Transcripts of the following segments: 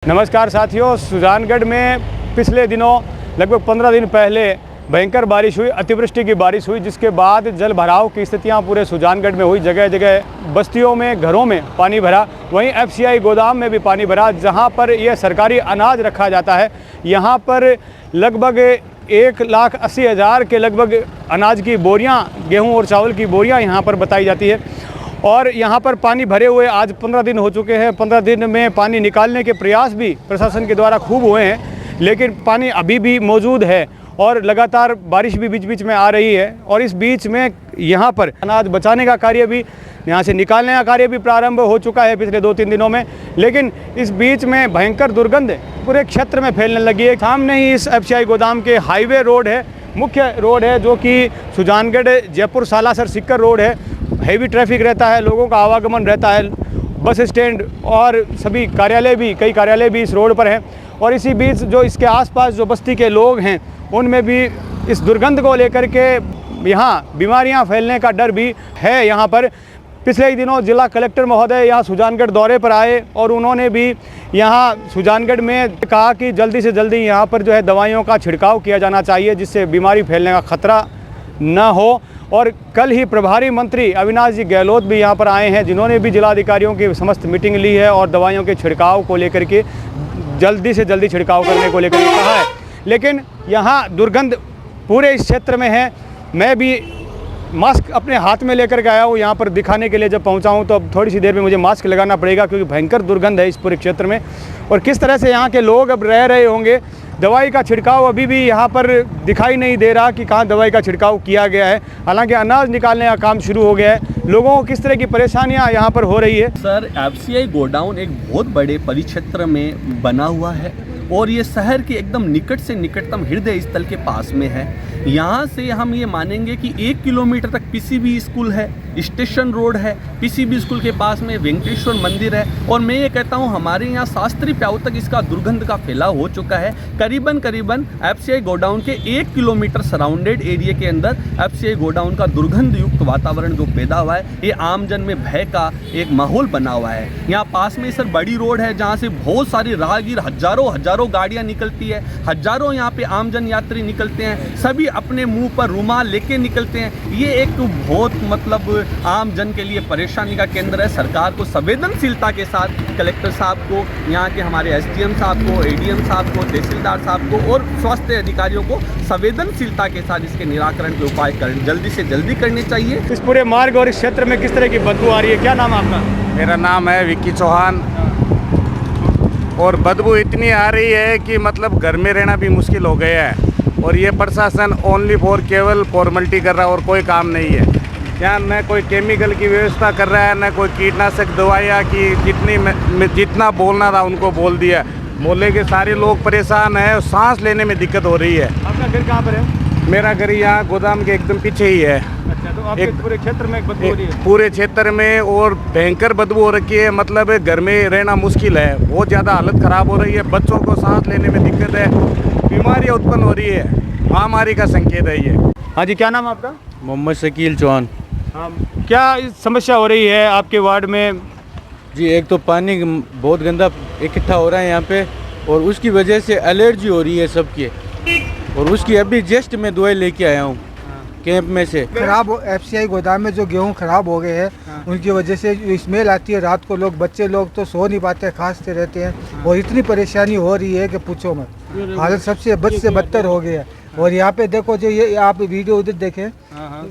नमस्कार साथियों, सुजानगढ़ में पिछले दिनों लगभग 15 दिन पहले भयंकर बारिश हुई, अतिवृष्टि की बारिश हुई, जिसके बाद जल भराव की स्थितियां पूरे सुजानगढ़ में हुई। जगह जगह बस्तियों में, घरों में पानी भरा। वहीं एफसीआई गोदाम में भी पानी भरा, जहां पर यह सरकारी अनाज रखा जाता है। यहां पर लगभग 1,80,000 के लगभग अनाज की बोरियां, गेहूं और चावल की बोरियां यहां पर बताई जाती है। और यहाँ पर पानी भरे हुए आज 15 दिन हो चुके हैं। 15 दिन में पानी निकालने के प्रयास भी प्रशासन के द्वारा खूब हुए हैं, लेकिन पानी अभी भी मौजूद है और लगातार बारिश भी बीच बीच में आ रही है। और इस बीच में यहाँ पर अनाज बचाने का कार्य भी, यहाँ से निकालने का कार्य भी प्रारंभ हो चुका है पिछले 2-3 दिनों में। लेकिन इस बीच में भयंकर दुर्गंध पूरे क्षेत्र में फैलने लगी है। सामने ही इस एफसीआई गोदाम के हाईवे रोड है, मुख्य रोड है, जो कि सुजानगढ़ जयपुर सालासर सिक्कर रोड है। हेवी ट्रैफिक रहता है, लोगों का आवागमन रहता है। बस स्टैंड और सभी कार्यालय भी, कई कार्यालय भी इस रोड पर हैं। और इसी बीच जो इसके आसपास जो बस्ती के लोग हैं, उनमें भी इस दुर्गंध को लेकर के यहाँ बीमारियाँ फैलने का डर भी है। यहाँ पर पिछले ही दिनों जिला कलेक्टर महोदय यहाँ सुजानगढ़ दौरे पर आए और उन्होंने भी यहाँ सुजानगढ़ में कहा कि जल्दी से जल्दी यहाँ पर जो है दवाइयों का छिड़काव किया जाना चाहिए, जिससे बीमारी फैलने का खतरा न हो। और कल ही प्रभारी मंत्री अविनाश जी गहलोत भी यहाँ पर आए हैं, जिन्होंने भी जिलाधिकारियों की समस्त मीटिंग ली है और दवाइयों के छिड़काव को लेकर के जल्दी से जल्दी छिड़काव करने को लेकर के कहा है। लेकिन यहाँ दुर्गंध पूरे इस क्षेत्र में है। मैं भी मास्क अपने हाथ में लेकर के आया हूँ यहाँ पर दिखाने के लिए। जब पहुँचा हूँ तो अब थोड़ी सी देर में मुझे मास्क लगाना पड़ेगा, क्योंकि भयंकर दुर्गंध है इस पूरे क्षेत्र में। और किस तरह से यहाँ के लोग अब रह रहे होंगे। दवाई का छिड़काव अभी भी यहाँ पर दिखाई नहीं दे रहा कि कहाँ दवाई का छिड़काव किया गया है। हालांकि अनाज निकालने का काम शुरू हो गया है। लोगों को किस तरह की परेशानियाँ यहाँ पर हो रही है? सर, एफसीआई गोडाउन एक बहुत बड़े परिक्षेत्र में बना हुआ है और ये शहर के एकदम निकट से निकटतम हृदय स्थल के पास में है। यहाँ से हम ये मानेंगे कि 1 किलोमीटर तक पीसीबी स्कूल है, स्टेशन रोड है, पीसीबी स्कूल के पास में वेंकटेश्वर मंदिर है। और मैं ये कहता हूँ हमारे यहाँ शास्त्री प्याऊ तक इसका दुर्गंध का फैलाव हो चुका है। करीबन एफसीआई गोडाउन के 1 किलोमीटर सराउंडेड एरिया के अंदर एफसीआई गोडाउन का दुर्गंध युक्त वातावरण जो पैदा हुआ है, ये आमजन में भय का एक माहौल बना हुआ है। यहाँ पास में सर बड़ी रोड है, जहाँ से बहुत सारी राहगीर, हजारों गाड़ियाँ निकलती है, हजारों यहाँ पे आमजन यात्री निकलते हैं। सभी अपने मुंह पर रुमाल लेके निकलते हैं। ये एक बहुत मतलब आम जन के लिए परेशानी का केंद्र है। सरकार को संवेदनशीलता के साथ कलेक्टर साहब को, यहाँ के हमारे एसडीएम साहब को, एडीएम साहब को, तहसीलदार साहब को और स्वास्थ्य अधिकारियों को संवेदनशीलता के साथ इसके निराकरण के उपाय जल्दी से जल्दी करने चाहिए। इस पूरे मार्ग और इस क्षेत्र में किस तरह की बदबू आ रही है? क्या नाम है आपका? मेरा नाम है विक्की चौहान। और बदबू इतनी आ रही है कि मतलब घर में रहना भी मुश्किल हो गया है। और ये प्रशासन ओनली फॉर केवल फॉर्मेलिटी कर रहा है और कोई काम नहीं है। यहाँ न कोई केमिकल की व्यवस्था कर रहा है, न कोई कीटनाशक दवाइयाँ की जितना बोलना था उनको बोल दिया। मोहल्ले के सारे लोग परेशान हैं और सांस लेने में दिक्कत हो रही है। आपका घर कहाँ पर है? मेरा घर यहाँ गोदाम के एकदम पीछे ही है। अच्छा, तो आपके पूरे क्षेत्र में बदबू हो रही है? पूरे क्षेत्र में और भयंकर बदबू हो रखी है। मतलब घर में रहना मुश्किल है, बहुत ज़्यादा हालत ख़राब हो रही है। बच्चों को सांस लेने में दिक्कत है, बीमारियाँ उत्पन्न हो रही है, महामारी का संकेत है ये। हाँ जी, क्या नाम है आपका? मोहम्मद शकील चौहान। हाँ, क्या समस्या हो रही है आपके वार्ड में? जी, एक तो पानी बहुत गंदा इकट्ठा हो रहा है यहाँ पे, और उसकी वजह से एलर्जी हो रही है सबकी। और उसकी अभी जस्ट मैं दवाई लेके आया हूँ कैंप में से। खराब एफसीआई गोदाम में जो गेहूं खराब हो गए हैं, उनकी वजह से स्मेल आती है। रात को लोग, बच्चे लोग तो सो नहीं पाते, खांसते रहते हैं। और इतनी परेशानी हो रही है कि पूछो मत। हालत सबसे बद से बदतर हो गया है। और यहाँ पे देखो, जो ये आप वीडियो उधर देखें,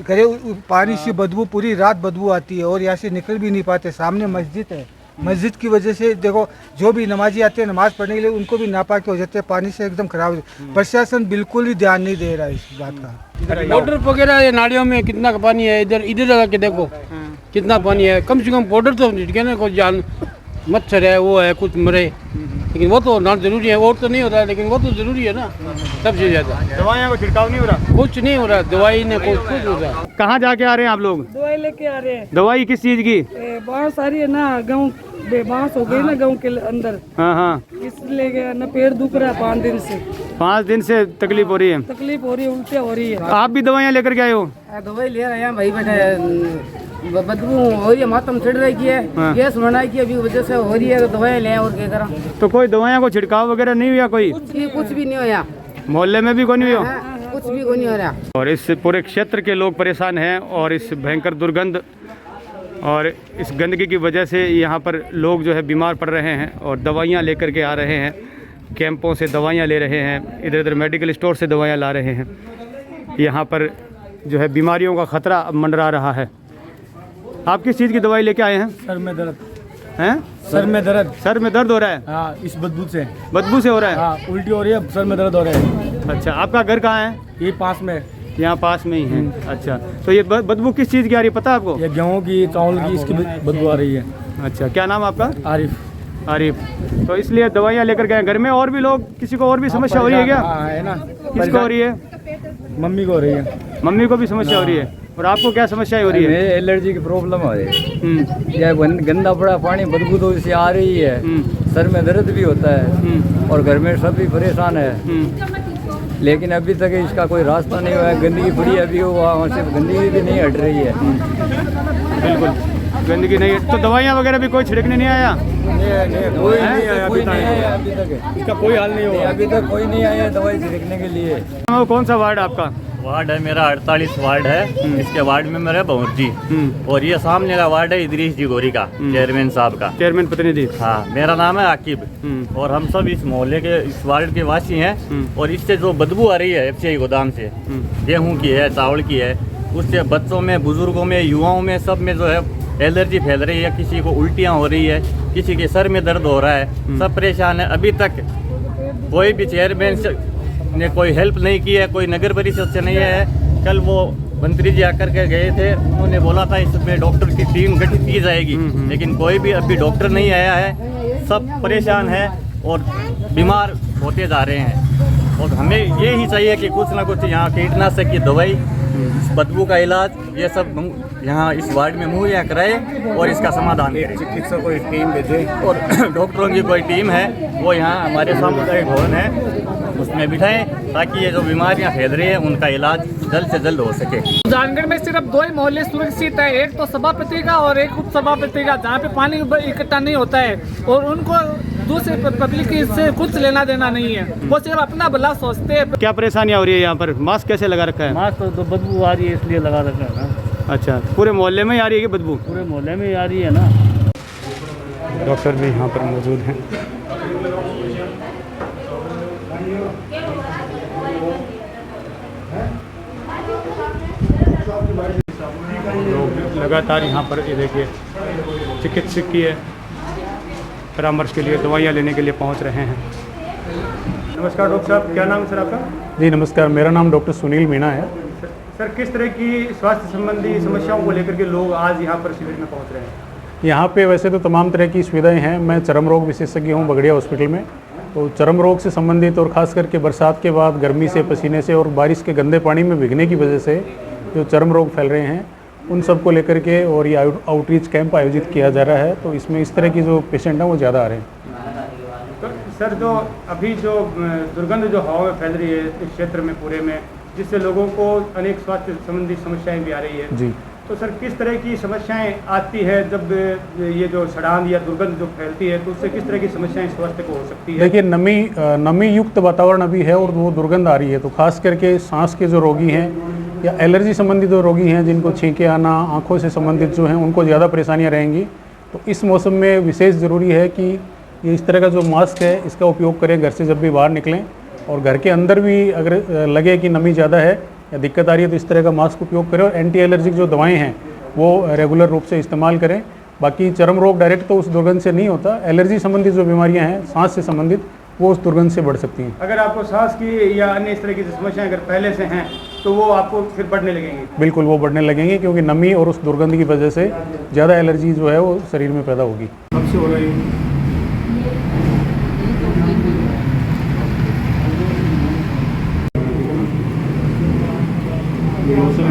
करे पानी से बदबू, पूरी रात बदबू आती है और यहाँ से निकल भी नहीं पाते। सामने मस्जिद है, मस्जिद की वजह से देखो जो भी नमाजी आते हैं नमाज पढ़ने के लिए, उनको भी नापाक हो जाते हैं, पानी से एकदम खराब हो। प्रशासन बिल्कुल ही ध्यान नहीं दे रहा है इस बात का। पाउडर वगैरह नालियों में कितना पानी है, इधर लगा के देखो कितना पानी है। कम से कम पाउडर तो कहने को जान, मच्छर है, वो है, कुछ मरे, लेकिन वो तो ना जरूरी है। और तो नहीं हो रहा है, लेकिन वो तो जरूरी है ना सबसे ज्यादा। दवाइयाँ को छिड़काव नहीं हो रहा? कुछ नहीं हो रहा, दवाई ने कुछ हो रहा। कहाँ जाके आ रहे हैं आप लोग? दवाई लेके आ रहे हैं। दवाई किस चीज़ की? बहुत सारी है ना, बेबास हो गई ना गाँव के अंदर, हाँ हाँ, इसलिए गया ना, पेट दुख रहा है 5 दिन से, 5 दिन से तकलीफ हो रही है। तकलीफ हो रही है, उल्टियाँ हो रही है। आप भी दवाइयाँ लेकर के आए हो? दवाई ले रहे हैं भाई, बैठे बदबू हो रही है, मातम छिड़ रही है, गैस बनाई की अभी वजह से हो रही है, तो दवाई ले और क्या करा। तो कोई दवाइयाँ को छिड़काव वगैरह नहीं हुआ? कोई कुछ भी नहीं होया, मोहल्ले में भी कोई नहीं हुआ? कुछ भी कोई नहीं हो रहा। और इस पूरे क्षेत्र के लोग परेशान हैं और इस भयंकर दुर्गंध और इस गंदगी की वजह से यहाँ पर लोग जो है बीमार पड़ रहे हैं और दवाइयाँ लेकर के आ रहे हैं, कैंपों से दवाइयाँ ले रहे हैं, इधर उधर मेडिकल स्टोर से दवाइयाँ ला रहे हैं। यहाँ पर जो है बीमारियों का ख़तरा अब मंडरा रहा है। आप किस चीज़ की दवाई लेके आए हैं? सर में दर्द हैं? सर में दर्द सर में दर्द हो रहा है? हाँ, इस बदबू से। बदबू से हो रहा है? हाँ, उल्टी हो रही है, सर में दर्द हो रहा है। अच्छा, आपका घर कहाँ है? ये पास में, यहाँ पास में ही है। अच्छा, तो ये बदबू किस चीज़ की आ रही है पता है आपको? ये गेहूँ की, चावल की, इसकी बदबू आ रही है। अच्छा, क्या नाम आपका? आरिफ। आरिफ। तो इसलिए दवाइयाँ लेकर गए। घर में और भी लोग, किसी को और भी समस्या हो रही है क्या? हाँ, है ना। किसको हो रही है? मम्मी को हो रही है। मम्मी को भी समस्या हो रही है। और आपको क्या समस्या हो रही है? एलर्जी की प्रॉब्लम हो रही है। यह गंदा पड़ा पानी, बदबू तो इससे आ रही है, सर में दर्द भी होता है और घर में सब भी परेशान है। लेकिन अभी तक इसका कोई रास्ता नहीं हुआ है। गंदगी पड़ी है अभी, वहाँ से गंदगी भी नहीं हट रही है। बिल्कुल गंदगी नहीं है। तो दवाइयाँ वगैरह भी कोई छिड़कने नहीं आया? कोई नहीं आया अभी तक। इसका कोई हाल नहीं हुआ अभी तक, कोई नहीं आया दवाई छिड़कने के लिए। कौन सा वार्ड आपका? वार्ड है मेरा 48 वार्ड है। इसके वार्ड में मेरा भंवर जी और ये सामने का वार्ड है इदरीस जी गोरी का, चेयरमैन साहब का, चेयरमैन प्रतिनिधि। हाँ, मेरा नाम है आकिब और हम सब इस मोहल्ले के, इस वार्ड के वासी हैं। और इससे जो बदबू आ रही है FCI गोदाम से, गेहूं की है, चावल की है, उससे बच्चों में, बुजुर्गों में, युवाओं में, सब में जो है एलर्जी फैल रही है। किसी को उल्टियाँ हो रही है, किसी के सर में दर्द हो रहा है, सब परेशान है। अभी तक कोई भी चेयरमैन ने कोई हेल्प नहीं की है, कोई नगर परिषद से नहीं है। कल वो मंत्री जी आकर के गए थे, उन्होंने बोला था इसमें डॉक्टर की टीम गठित की जाएगी, लेकिन कोई भी अभी डॉक्टर नहीं आया है। सब परेशान है और बीमार होते जा रहे हैं। और हमें ये ही चाहिए कि कुछ ना कुछ यहाँ कीटनाशक की दवाई, बदबू का इलाज, ये सब यहाँ इस वार्ड में मुहैया कराए और इसका समाधान करें। चिकित्सक कोई टीम भेजे और डॉक्टरों की कोई टीम है, वो यहाँ हमारे सामुदायिक भवन है उसमें बिठाएं, ताकि ये जो बीमारियां फैल रही हैं उनका इलाज जल्द से जल्द हो सके। सुजानगढ़ में सिर्फ 2 ही मोहल्ले सुरक्षित है, एक तो सभापति का और एक उप सभापति का, जहाँ पे पानी इकट्ठा नहीं होता है और उनको दूसरे पब्लिक से कुछ लेना देना नहीं है। वो सिर्फ अपना भला सोचते हैं। क्या परेशानियाँ हो रही है यहाँ पर? मास्क कैसे लगा रखा है? मास्क तो बदबू आ रही है इसलिए लगा रखा है ना। अच्छा, पूरे मोहल्ले में ही आ रही है कि बदबू? पूरे मोहल्ले में आ रही है ना। डॉक्टर भी यहाँ पर मौजूद हैं। लोग लगातार यहाँ पर ये देखिए चिकित्सकीय परामर्श के लिए, दवाइयाँ लेने के लिए पहुँच रहे हैं। नमस्कार डॉक्टर साहब, क्या नाम है सर आपका? जी नमस्कार, मेरा नाम डॉक्टर सुनील मीणा है। सर, किस तरह की स्वास्थ्य संबंधी समस्याओं को लेकर के लोग आज यहाँ पर शिविर में पहुँच रहे हैं? यहाँ पे वैसे तो तमाम तरह की सुविधाएं हैं। मैं चर्म रोग विशेषज्ञ हूँ बगड़िया हॉस्पिटल में। तो चर्म रोग से संबंधित और ख़ास करके बरसात के बाद गर्मी से, पसीने से और बारिश के गंदे पानी में भीगने की वजह से जो चर्म रोग फैल रहे हैं, उन सब को लेकर के और ये आउटरीच कैंप आयोजित किया जा रहा है। तो इसमें इस तरह की जो पेशेंट हैं वो ज़्यादा आ रहे हैं। तो सर, जो अभी जो दुर्गंध जो हवा में फैल रही है इस क्षेत्र में पूरे में, जिससे लोगों को अनेक स्वास्थ्य संबंधी समस्याएं भी आ रही है, जी, तो सर किस तरह की समस्याएं आती है जब ये जो सड़ांध या दुर्गंध जो फैलती है, तो उससे किस तरह की समस्याएं स्वास्थ्य को हो सकती है? देखिए, नमी युक्त वातावरण अभी है और वो दुर्गंध आ रही है। तो खास करके सांस के जो रोगी हैं या एलर्जी संबंधित जो रोगी हैं, जिनको छींके आना, आँखों से संबंधित जो हैं, उनको ज़्यादा परेशानियाँ रहेंगी। तो इस मौसम में विशेष ज़रूरी है कि ये इस तरह का जो मास्क है इसका उपयोग करें घर से जब भी बाहर निकलें। और घर के अंदर भी अगर लगे कि नमी ज़्यादा है या दिक्कत आ रही है तो इस तरह का मास्क उपयोग करें। और एंटी एलर्जिक जो दवाएं हैं वो रेगुलर रूप से इस्तेमाल करें। बाकी चर्म रोग डायरेक्ट तो उस दुर्गंध से नहीं होता, एलर्जी संबंधित जो बीमारियां हैं सांस से संबंधित, वो उस दुर्गंध से बढ़ सकती हैं। अगर आपको सांस की या अन्य इस तरह की समस्याएं अगर पहले से हैं तो वो आपको फिर बढ़ने लगेंगी? बिल्कुल, वो बढ़ने लगेंगे, क्योंकि नमी और उस दुर्गंध की वजह से ज़्यादा एलर्जी जो है वो शरीर में पैदा होगी। कब से हो रही है?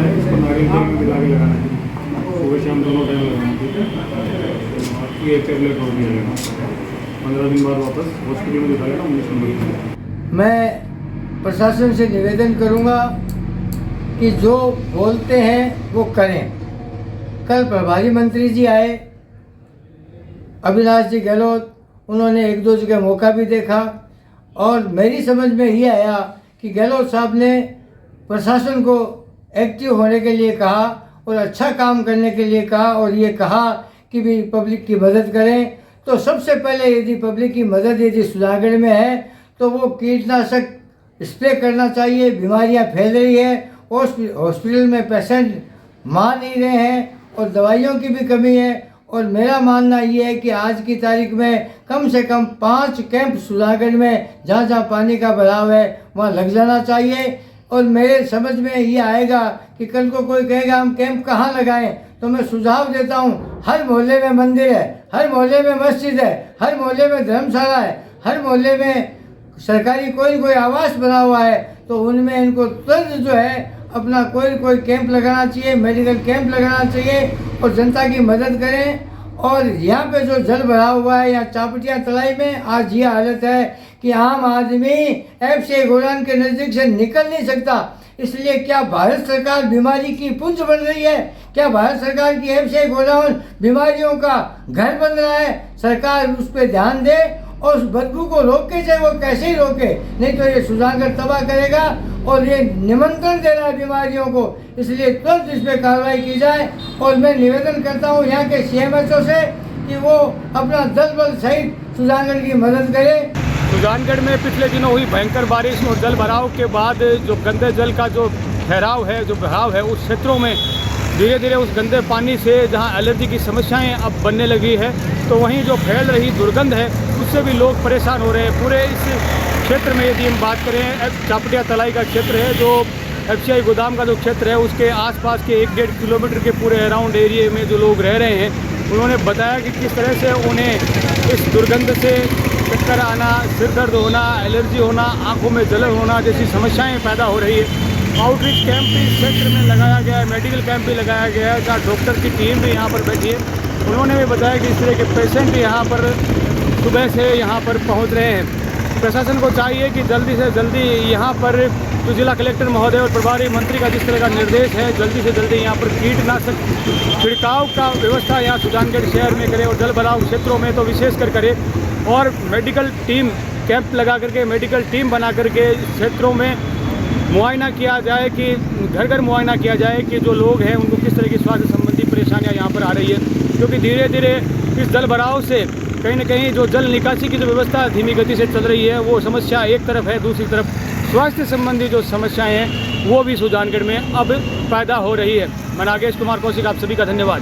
इसको नारियल तेल में मिला के लगाना है, सुबह शाम दोनों टाइम लगाना है। ठीक है, ये टेबलेट हो गया। उठाएगा 19 नंबर की। मैं प्रशासन से निवेदन करूंगा कि जो बोलते हैं वो करें। कल प्रभारी मंत्री जी आए, अविनाश जी गहलोत, उन्होंने 1-2 जगह मौका भी देखा और मेरी समझ में ये आया कि गहलोत साहब ने प्रशासन को एक्टिव होने के लिए कहा और अच्छा काम करने के लिए कहा और ये कहा कि भी पब्लिक की मदद करें। तो सबसे पहले यदि पब्लिक की मदद यदि सुजानगढ़ में है तो वो कीटनाशक स्प्रे करना चाहिए। बीमारियां फैल रही है, हॉस्पिटल में पेशेंट मान नहीं रहे हैं और दवाइयों की भी कमी है। और मेरा मानना ये है कि आज की तारीख में कम से कम 5 कैंप सुजानगढ़ में जहाँ जहाँ पानी का भराव है वहाँ लग जाना चाहिए। और मेरे समझ में ये आएगा कि कल को कोई कहेगा हम कैंप कहाँ लगाएं, तो मैं सुझाव देता हूँ हर मोहल्ले में मंदिर है, हर मोहल्ले में मस्जिद है, हर मोहल्ले में धर्मशाला है, हर मोहल्ले में सरकारी कोई आवास बना हुआ है, तो उनमें इनको तुरंत जो है अपना कोई कैंप लगाना चाहिए, मेडिकल कैंप लगाना चाहिए और जनता की मदद करें। और यहाँ पे जो जल भरा हुआ है यहाँ चापटिया तलाई में आज ये हालत है कि आम आदमी एफसीआई गोडाउन के नज़दीक से निकल नहीं सकता। इसलिए क्या भारत सरकार बीमारी की पुंज बन रही है? क्या भारत सरकार की एफसीआई गोडाउन बीमारियों का घर बन रहा है? सरकार उस पर ध्यान दे और उस बदबू को रोके, चाहे वो कैसे ही रोके, नहीं तो ये सुजानगढ़ तबाह करेगा और ये निमंत्रण दे रहा है बीमारियों को। इसलिए तुरंत इस पर कार्रवाई की जाए। और मैं निवेदन करता हूँ यहाँ के CMHO से कि वो अपना दल बल सहित सुजानगढ़ की मदद करे। सुजानगढ़ में पिछले दिनों हुई भयंकर बारिश और जल भराव के बाद जो गंदे जल का जो ठहराव है, जो बहाव है, उस क्षेत्रों में धीरे धीरे उस गंदे पानी से जहां एलर्जी की समस्याएं अब बनने लगी है, तो वहीं जो फैल रही दुर्गंध है उससे भी लोग परेशान हो रहे हैं। पूरे इस क्षेत्र में यदि हम बात करें, चापटिया तलाई का क्षेत्र है, जो एफसीआई गोदाम का जो क्षेत्र है, उसके आसपास के 1-1.5 किलोमीटर के पूरे अराउंड एरिया में जो लोग रह रहे हैं, उन्होंने बताया कि किस तरह से उन्हें इस दुर्गंध से चक्कर आना, सिर दर्द होना, एलर्जी होना, आंखों में जलन होना जैसी समस्याएं पैदा हो रही है। आउटरीच कैंप भी इस क्षेत्र में लगाया गया है, मेडिकल कैंप भी लगाया गया है, जहाँ डॉक्टर की टीम भी यहाँ पर बैठी है। उन्होंने भी बताया कि इस तरह के पेशेंट यहाँ पर सुबह से यहाँ पर पहुँच रहे हैं। प्रशासन को चाहिए कि जल्दी से जल्दी यहाँ पर जो जिला कलेक्टर महोदय और प्रभारी मंत्री का जिस तरह का निर्देश है, जल्दी से जल्दी यहाँ पर कीटनाशक छिड़काव का व्यवस्था यहाँ सुजानगढ़ शहर में करे और जल भराव क्षेत्रों में तो विशेषकर करे। और मेडिकल टीम कैंप लगा करके, मेडिकल टीम बना करके क्षेत्रों में मुआयना किया जाए, कि घर घर मुआयना किया जाए कि जो लोग हैं उनको किस तरह की स्वास्थ्य संबंधी परेशानियां यहाँ पर आ रही है। क्योंकि धीरे धीरे इस जल भराव से कहीं न कहीं जो जल निकासी की जो व्यवस्था धीमी गति से चल रही है, वो समस्या एक तरफ है, दूसरी तरफ स्वास्थ्य संबंधी जो समस्याएं हैं वो भी सुजानगढ़ में अब पैदा हो रही है। मैं नागेश कुमार कौशिक, आप सभी का धन्यवाद।